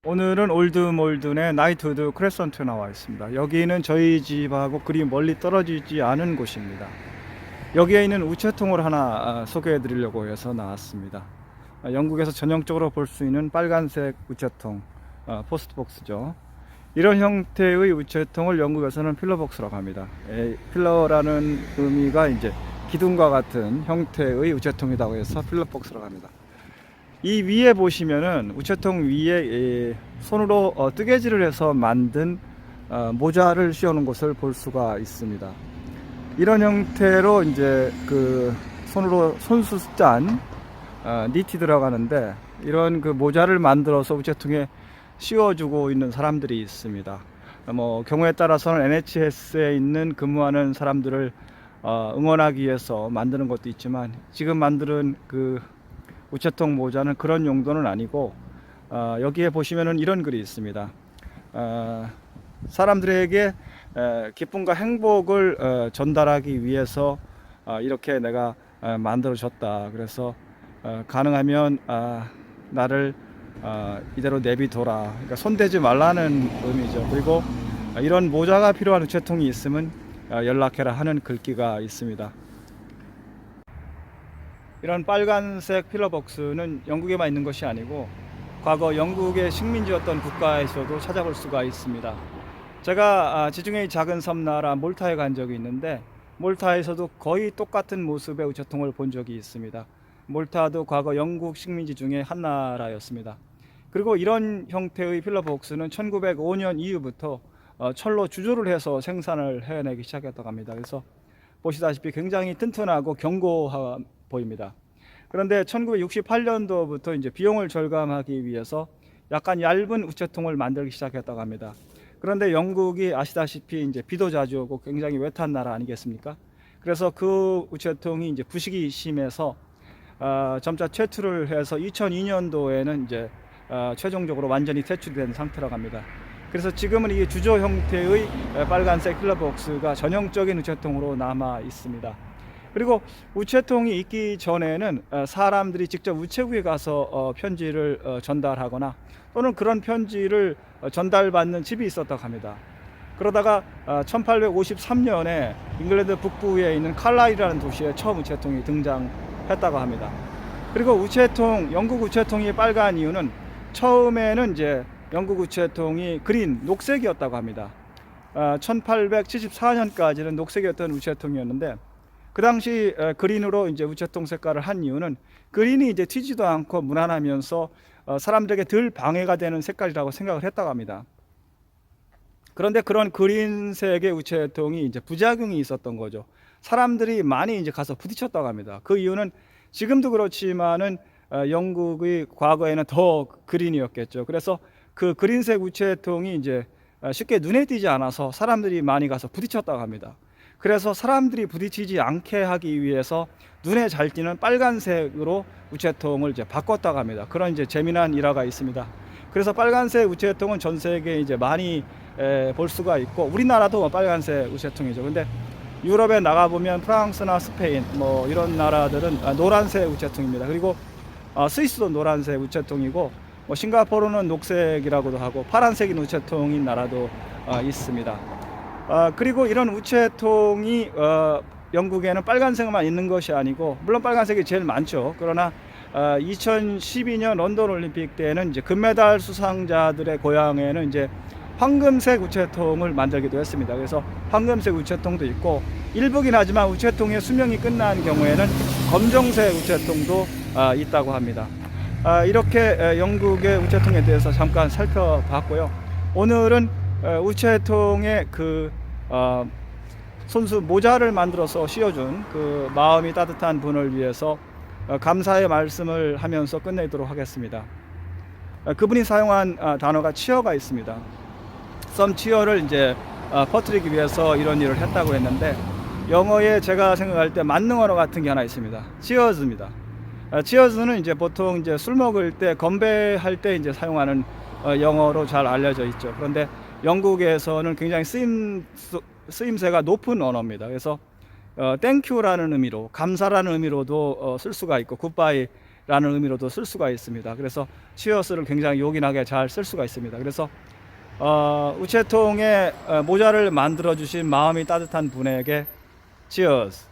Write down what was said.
오늘은 올드몰든의 나이트우드 크레선트에 나와 있습니다. 여기는 저희 집하고 그리 멀리 떨어지지 않은 곳입니다. 여기에 있는 우체통을 하나 소개해 드리려고 해서 나왔습니다. 영국에서 전형적으로 볼 수 있는 빨간색 우체통, 포스트복스죠. 이런 형태의 우체통을 영국에서는 필러복스라고 합니다. 필러라는 의미가 이제 기둥과 같은 형태의 우체통이라고 해서 필러복스라고 합니다. 이 위에 보시면은 우체통 위에 손으로 뜨개질을 해서 만든 모자를 씌우는 것을 볼 수가 있습니다. 이런 형태로 이제 그 손으로 손수 짠 니티 들어가는데 이런 그 모자를 만들어서 우체통에 씌워주고 있는 사람들이 있습니다. 뭐 경우에 따라서는 NHS에 있는 근무하는 사람들을 응원하기 위해서 만드는 것도 있지만 지금 만드는 그 우체통 모자는 그런 용도는 아니고 여기에 보시면은 이런 글이 있습니다. 사람들에게 기쁨과 행복을 전달하기 위해서 이렇게 내가 만들어 줬다. 그래서 가능하면 나를 이대로 내비둬라. 그러니까 손대지 말라는 의미죠. 그리고 이런 모자가 필요한 우체통이 있으면 연락해라 하는 글귀가 있습니다. 이런 빨간색 필러복스는 영국에만 있는 것이 아니고 과거 영국의 식민지였던 국가에서도 찾아볼 수가 있습니다. 제가 지중해의 작은 섬나라 몰타에 간 적이 있는데 몰타에서도 거의 똑같은 모습의 우체통을 본 적이 있습니다. 몰타도 과거 영국 식민지 중에 한 나라였습니다. 그리고 이런 형태의 필러복스는 1905년 이후부터 철로 주조를 해서 생산을 해내기 시작했다고 합니다. 그래서 보시다시피 굉장히 튼튼하고 견고해 보입니다. 그런데 1968년도부터 이제 비용을 절감하기 위해서 약간 얇은 우체통을 만들기 시작했다고 합니다. 그런데 영국이 아시다시피 이제 비도 자주 오고 굉장히 웨트한 나라 아니겠습니까? 그래서 그 우체통이 이제 부식이 심해서 점차 퇴출을 해서 2002년도에는 이제 최종적으로 완전히 퇴출된 상태라고 합니다. 그래서 지금은 이게 주조 형태의 빨간색 필러복스가 전형적인 우체통으로 남아 있습니다. 그리고 우체통이 있기 전에는 사람들이 직접 우체국에 가서 편지를 전달하거나 또는 그런 편지를 전달받는 집이 있었다고 합니다. 그러다가 1853년에 잉글랜드 북부에 있는 칼라일이라는 도시에 처음 우체통이 등장했다고 합니다. 그리고 영국 우체통이 빨간 이유는 처음에는 이제 영국 우체통이 그린 녹색이었다고 합니다. 1874년까지는 녹색이었던 우체통이었는데 그 당시 그린으로 이제 우체통 색깔을 한 이유는 그린이 이제 튀지도 않고 무난하면서 사람들에게 덜 방해가 되는 색깔이라고 생각을 했다고 합니다. 그런데 그런 그린색의 우체통이 이제 부작용이 있었던 거죠. 사람들이 많이 이제 가서 부딪혔다고 합니다. 그 이유는 지금도 그렇지만은 영국의 과거에는 더 그린이었겠죠. 그래서 그 그린색 우체통이 이제 쉽게 눈에 띄지 않아서 사람들이 많이 가서 부딪혔다고 합니다. 그래서 사람들이 부딪히지 않게 하기 위해서 눈에 잘 띄는 빨간색으로 우체통을 이제 바꿨다고 합니다. 그런 이제 재미난 일화가 있습니다. 그래서 빨간색 우체통은 전 세계에 이제 많이 볼 수가 있고 우리나라도 빨간색 우체통이죠. 근데 유럽에 나가 보면 프랑스나 스페인 뭐 이런 나라들은 노란색 우체통입니다. 그리고 스위스도 노란색 우체통이고 뭐 싱가포르는 녹색이라고도 하고 파란색인 우체통인 나라도 있습니다. 그리고 이런 우체통이 영국에는 빨간색만 있는 것이 아니고 물론 빨간색이 제일 많죠. 그러나 2012년 런던 올림픽 때는 이제 금메달 수상자들의 고향에는 이제 황금색 우체통을 만들기도 했습니다. 그래서 황금색 우체통도 있고 일부긴 하지만 우체통의 수명이 끝난 경우에는 검정색 우체통도 있다고 합니다. 이렇게 영국의 우체통에 대해서 잠깐 살펴봤고요. 오늘은 우체통에 그 손수 모자를 만들어서 씌워준 그 마음이 따뜻한 분을 위해서 감사의 말씀을 하면서 끝내도록 하겠습니다. 그분이 사용한 단어가 치어가 있습니다. 썸 치어를 이제 퍼뜨리기 위해서 이런 일을 했다고 했는데 영어에 제가 생각할 때 만능 언어 같은 게 하나 있습니다. 치어즈입니다. 치어즈는 이제 보통 이제 술 먹을 때 건배할 때 이제 사용하는 영어로 잘 알려져 있죠. 그런데 영국에서는 굉장히 쓰임새가 높은 언어입니다. 그래서 땡큐라는 의미로 감사라는 의미로도 쓸 수가 있고 굿바이 라는 의미로도 쓸 수가 있습니다. 그래서 치어스를 굉장히 요긴하게 잘 쓸 수가 있습니다. 그래서 우체통에 모자를 만들어 주신 마음이 따뜻한 분에게 치어스.